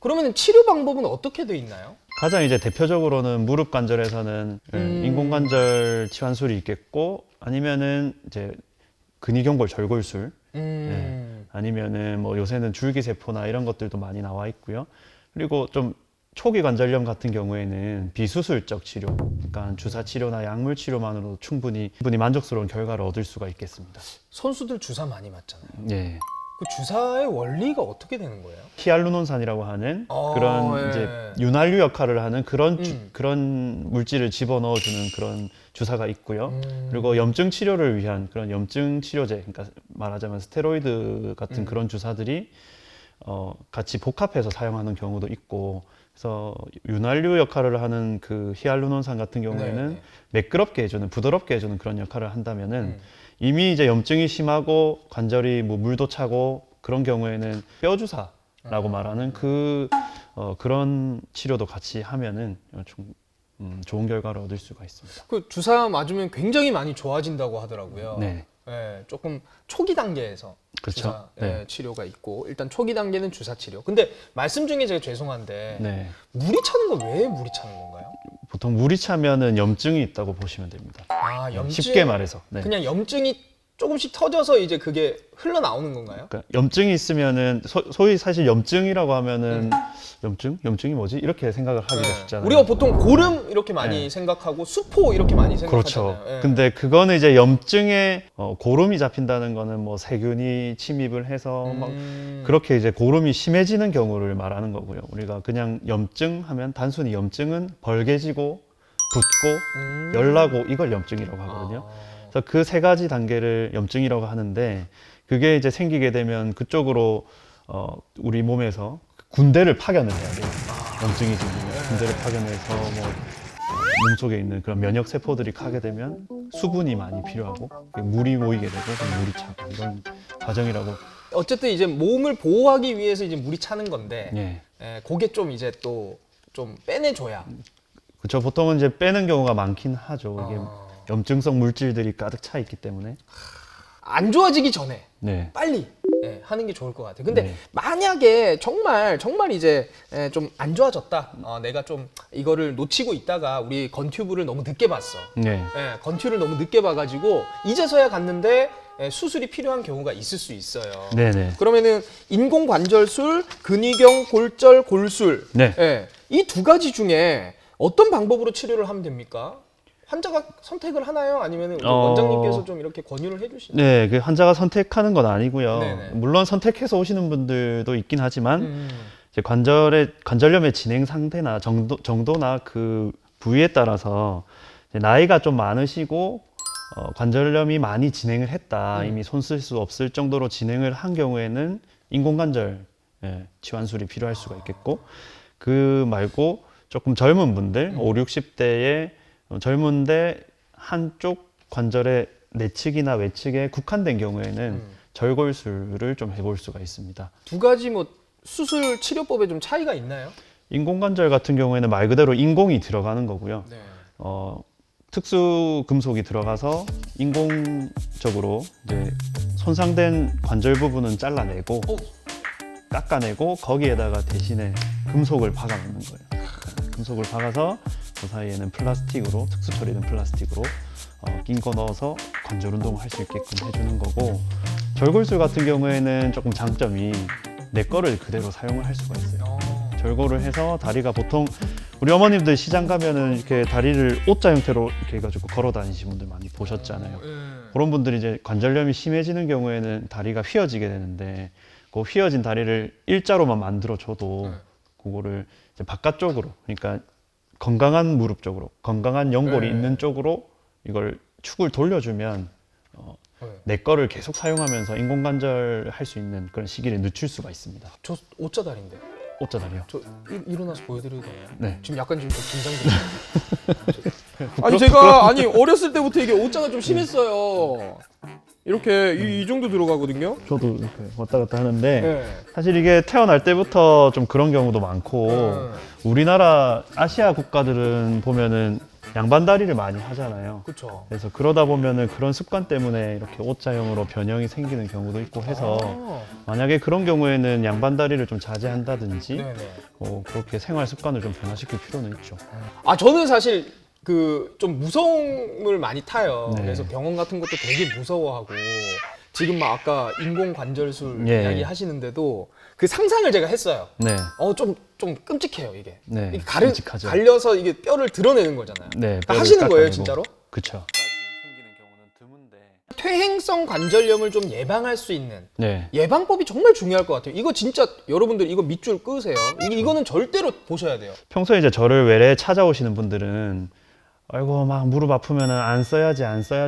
그러면 치료 방법은 어떻게 돼 있나요? 가장 이제 대표적으로는 무릎 관절에서는 인공관절 치환술이 있겠고, 아니면은 이제 근위경골 절골술, 아니면은 뭐 요새는 줄기세포나 이런 것들도 많이 나와 있고요. 그리고 좀 초기 관절염 같은 경우에는 비수술적 치료, 그러니까 주사 치료나 약물 치료만으로도 충분히 만족스러운 결과를 얻을 수가 있겠습니다. 선수들 주사 많이 맞잖아요. 예. 그 주사의 원리가 어떻게 되는 거예요? 히알루론산이라고 하는 아, 그런 예. 이제 윤활유 역할을 하는 그런 물질을 집어 넣어주는 그런 주사가 있고요. 그리고 염증 치료를 위한 그런 염증 치료제, 그러니까 말하자면 스테로이드 같은 그런 주사들이 같이 복합해서 사용하는 경우도 있고, 그래서 윤활유 역할을 하는 그 히알루론산 같은 경우에는 네네. 매끄럽게 해주는, 부드럽게 해주는 그런 역할을 한다면은 이미 이제 염증이 심하고 관절이 뭐 물도 차고 그런 경우에는 뼈 주사라고 말하는 그런 치료도 같이 하면은 좀 좋은 결과를 얻을 수가 있습니다. 그 주사 맞으면 굉장히 많이 좋아진다고 하더라고요. 네. 예, 조금 초기 단계에서 그렇죠. 주사 네. 치료가 있고, 일단 초기 단계는 주사 치료. 근데 말씀 중에 제가 죄송한데 네. 물이 차는 건 왜 물이 차는 건가요? 보통 물이 차면은 염증이 있다고 보시면 됩니다. 아, 염증. 쉽게 말해서. 네. 그냥 염증이 조금씩 터져서 이제 그게 흘러나오는 건가요? 그러니까 염증이 있으면은 소위 사실 염증이라고 하면은 염증이 뭐지? 이렇게 생각을 하기가 네. 쉽잖아요. 우리가 보통 고름 이렇게 많이 네. 생각하고 수포 이렇게 많이 생각하잖아요. 그렇죠. 예. 근데 그거는 이제 염증에 고름이 잡힌다는 거는 뭐 세균이 침입을 해서 막 그렇게 이제 고름이 심해지는 경우를 말하는 거고요. 우리가 그냥 염증 하면 단순히 염증은 벌개지고 붓고 열나고 이걸 염증이라고 하거든요. 그래서 그 세 가지 단계를 염증이라고 하는데, 그게 이제 생기게 되면 그쪽으로 우리 몸에서 군대를 파견을 해야 돼요. 염증이 생기면 군대를 파견해서 뭐 몸속에 있는 그런 면역 세포들이 가게 되면 수분이 많이 필요하고 물이 모이게 되고 그럼 물이 차고, 이런 과정이라고. 어쨌든 이제 몸을 보호하기 위해서 이제 물이 차는 건데, 예. 예, 그게 좀 이제 또 좀 빼내줘야. 그렇죠. 보통은 이제 빼는 경우가 많긴 하죠. 이게 염증성 물질들이 가득 차 있기 때문에. 안 좋아지기 전에 네. 빨리 예, 하는 게 좋을 것 같아요. 근데 네. 만약에 정말 이제 좀 안 좋아졌다. 내가 좀 이거를 놓치고 있다가 우리 건튜브를 너무 늦게 봤어. 네. 예, 건튜브를 너무 늦게 봐가지고 이제서야 갔는데 수술이 필요한 경우가 있을 수 있어요. 네네. 그러면은 인공관절술, 근위경 골절 골술, 네. 예, 이 두 가지 중에 어떤 방법으로 치료를 하면 됩니까? 환자가 선택을 하나요? 아니면 원장님께서 좀 이렇게 권유를 해주시나요? 네, 그 환자가 선택하는 건 아니고요. 네네. 물론 선택해서 오시는 분들도 있긴 하지만 이제 관절염의 진행 상태나 정도나 그 부위에 따라서 이제 나이가 좀 많으시고 관절염이 많이 진행을 했다, 이미 손 쓸 수 없을 정도로 진행을 한 경우에는 인공관절 치환술이 필요할 수가 있겠고, 그 말고 조금 젊은 분들, 5, 60대의 젊은데 한쪽 관절의 내측이나 외측에 국한된 경우에는 절골술을 좀 해볼 수가 있습니다. 두 가지 뭐 수술 치료법에 좀 차이가 있나요? 인공관절 같은 경우에는 말 그대로 인공이 들어가는 거고요. 네. 특수 금속이 들어가서 인공적으로 이제 손상된 관절 부분은 잘라내고 깎아내고 거기에다가 대신에 금속을 박아놓는 거예요. 금속을 박아서 그 사이에는 플라스틱으로, 특수 처리된 플라스틱으로 낀 거 넣어서 관절 운동을 할 수 있게끔 해주는 거고, 절골술 같은 경우에는 조금 장점이 내 거를 그대로 사용을 할 수가 있어요. 절골을 해서 다리가 보통 우리 어머님들 시장 가면은 이렇게 다리를 O자 형태로 이렇게 해가지고 걸어 다니시는 분들 많이 보셨잖아요. 그런 분들이 이제 관절염이 심해지는 경우에는 다리가 휘어지게 되는데, 그 휘어진 다리를 일자로만 만들어줘도 그거를 이제 바깥쪽으로, 그러니까 건강한 무릎 쪽으로, 건강한 연골이 있는 쪽으로 이걸 축을 돌려주면 내 거를 계속 사용하면서 인공관절 할 수 있는 그런 시기를 늦출 수가 있습니다. 저 O자 다리인데. O자 다리요? 저 일어나서 보여드려도 되나요? 네. 지금 약간 좀 긴장돼요. 아니 제가 어렸을 때부터 이게 O자가 좀 심했어요. 이렇게 이 정도 들어가거든요. 저도 이렇게 왔다 갔다 하는데 네. 사실 이게 태어날 때부터 좀 그런 경우도 많고 우리나라 아시아 국가들은 보면은 양반다리를 많이 하잖아요. 그렇죠. 그래서 그러다 보면은 그런 습관 때문에 이렇게 O자형으로 변형이 생기는 경우도 있고 해서 만약에 그런 경우에는 양반다리를 좀 자제한다든지 네네. 그렇게 생활 습관을 좀 변화시킬 필요는 있죠. 아 저는 사실 그 좀 무서움을 많이 타요. 네. 그래서 병원 같은 것도 되게 무서워하고 지금 막 아까 인공관절술 예. 이야기 하시는데도 그 상상을 제가 했어요. 네, 좀 끔찍해요 이게. 네, 이게 끔찍하죠. 갈려서 이게 뼈를 드러내는 거잖아요. 네, 다 뼈를 하시는 거예요 깎아내고. 진짜로? 그렇죠. 생기는 경우는 드문데 퇴행성 관절염을 좀 예방할 수 있는 네, 예방법이 정말 중요할 것 같아요. 이거 진짜 여러분들 이거 밑줄 끄세요. 이거는 절대로 보셔야 돼요. 평소에 이제 저를 외래 찾아오시는 분들은 아이고 막 무릎 아프면은 안 써야지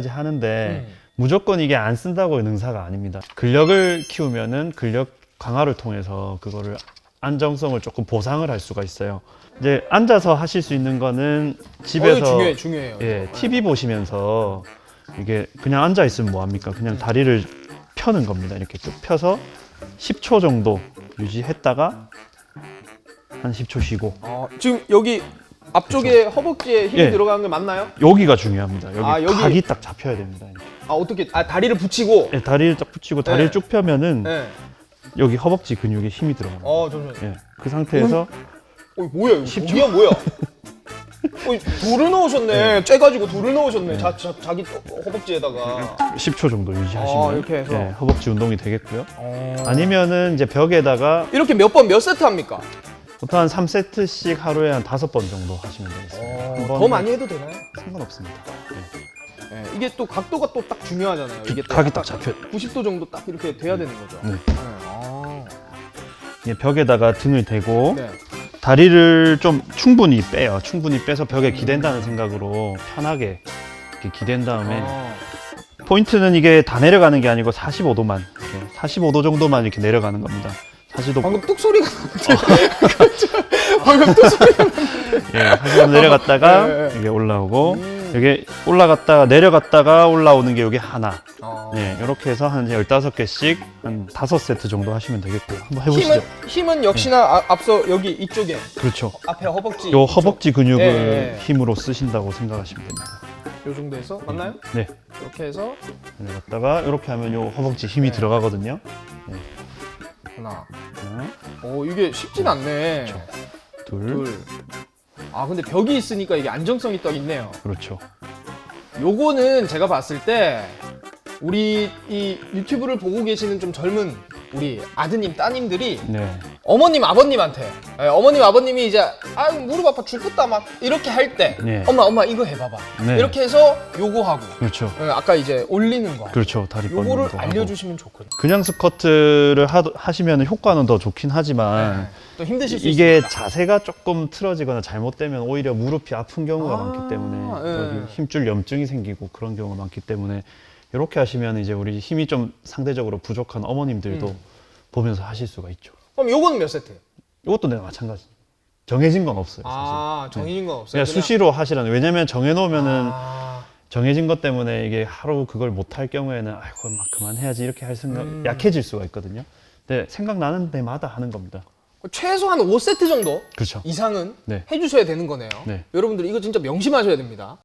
하는데 무조건 이게 안 쓴다고 능사가 아닙니다. 근력을 키우면은 근력 강화를 통해서 그거를 안정성을 조금 보상을 할 수가 있어요. 이제 앉아서 하실 수 있는 거는 집에서 중요해요. 예, TV 보시면서 이게 그냥 앉아 있으면 뭐 합니까? 그냥 다리를 펴는 겁니다. 이렇게 쭉 펴서 10초 정도 유지했다가 한 10초 쉬고 지금 여기 앞쪽에 허벅지에 힘이 예. 들어가는 게 맞나요? 여기가 중요합니다. 여기 여기. 각이 딱 잡혀야 됩니다. 이렇게. 어떻게 다리를 붙이고 예, 다리를 딱 붙이고 다리를 네. 쭉 펴면은 네. 여기 허벅지 근육에 힘이 들어갑니다. 잠시만요. 예, 그 상태에서 뭐야 이거 10초? 뭐야 돌을 넣으셨네. 째가지고 돌을 넣으셨네. 자기 허벅지에다가 10초 정도 유지하시면 이렇게 해서? 예, 허벅지 운동이 되겠고요. 아니면은 이제 벽에다가 이렇게 몇 세트 합니까? 보통 한 3세트씩 하루에 한 5번 정도 하시면 되겠습니다. 한 더 번에 많이 해도 되나요? 상관없습니다. 예. 이게 또 각도가 또 딱 중요하잖아요. 이게 또 각이 약간 딱 잡혀. 90도 정도 딱 이렇게 돼야 되는 거죠. 네. 아. 예, 벽에다가 등을 대고 네. 다리를 좀 충분히 빼요. 충분히 빼서 벽에 기댄다는 생각으로 편하게 이렇게 기댄 다음에 포인트는 이게 다 내려가는 게 아니고 45도만 45도 정도만 이렇게 내려가는 겁니다. 40도 방금 뚝 소리가 방금 뚝 소리가 예, 40도 내려갔다가 네. 이게 올라오고 이게 올라갔다가 내려갔다가 올라오는 게 이게 하나. 네, 이렇게 해서 한 15개씩 한 5세트 정도 하시면 되겠고요. 한번 해보시죠. 힘은 역시나 앞서 여기 이쪽에 그렇죠. 앞에 허벅지 요 허벅지 근육을 네. 힘으로 쓰신다고 생각하시면 됩니다. 요 정도에서 맞나요? 네. 이렇게 해서 내려갔다가 이렇게 하면 요 허벅지 힘이 들어가거든요. 하나. 하나, 이게 쉽진 않네. 둘, 둘. 근데 벽이 있으니까 이게 안정성이 딱 있네요. 그렇죠. 요거는 제가 봤을 때 우리 이 유튜브를 보고 계시는 좀 젊은 우리 아드님 따님들이 네. 어머님 아버님한테 어머님 아버님이 이제 무릎 아파 죽겠다 막 이렇게 할 때 네. 엄마 이거 해봐봐 네. 이렇게 해서 요거 하고 그렇죠. 아까 이제 올리는 거 그렇죠. 다리 뻗는 요거를 거 하고. 알려주시면 좋거든요. 그냥 스쿼트를 하시면 효과는 더 좋긴 하지만 또 힘드실 수 이게 있습니다. 자세가 조금 틀어지거나 잘못되면 오히려 무릎이 아픈 경우가 많기 때문에 예. 여기 힘줄 염증이 생기고 그런 경우가 많기 때문에 이렇게 하시면 이제 우리 힘이 좀 상대적으로 부족한 어머님들도 보면서 하실 수가 있죠. 그럼 요거는 몇 세트? 이것도 내가 마찬가지. 정해진 건 없어요. 사실. 정해진 건 없어요. 그냥 수시로 하시라는. 왜냐면 정해놓으면은 아, 정해진 것 때문에 이게 하루 그걸 못 할 경우에는 아이고 막 그만해야지 이렇게 할 생각 약해질 수가 있거든요. 근데 생각나는 데마다 하는 겁니다. 최소한 5세트 정도 그렇죠. 이상은 네. 해주셔야 되는 거네요. 네. 여러분들 이거 진짜 명심하셔야 됩니다.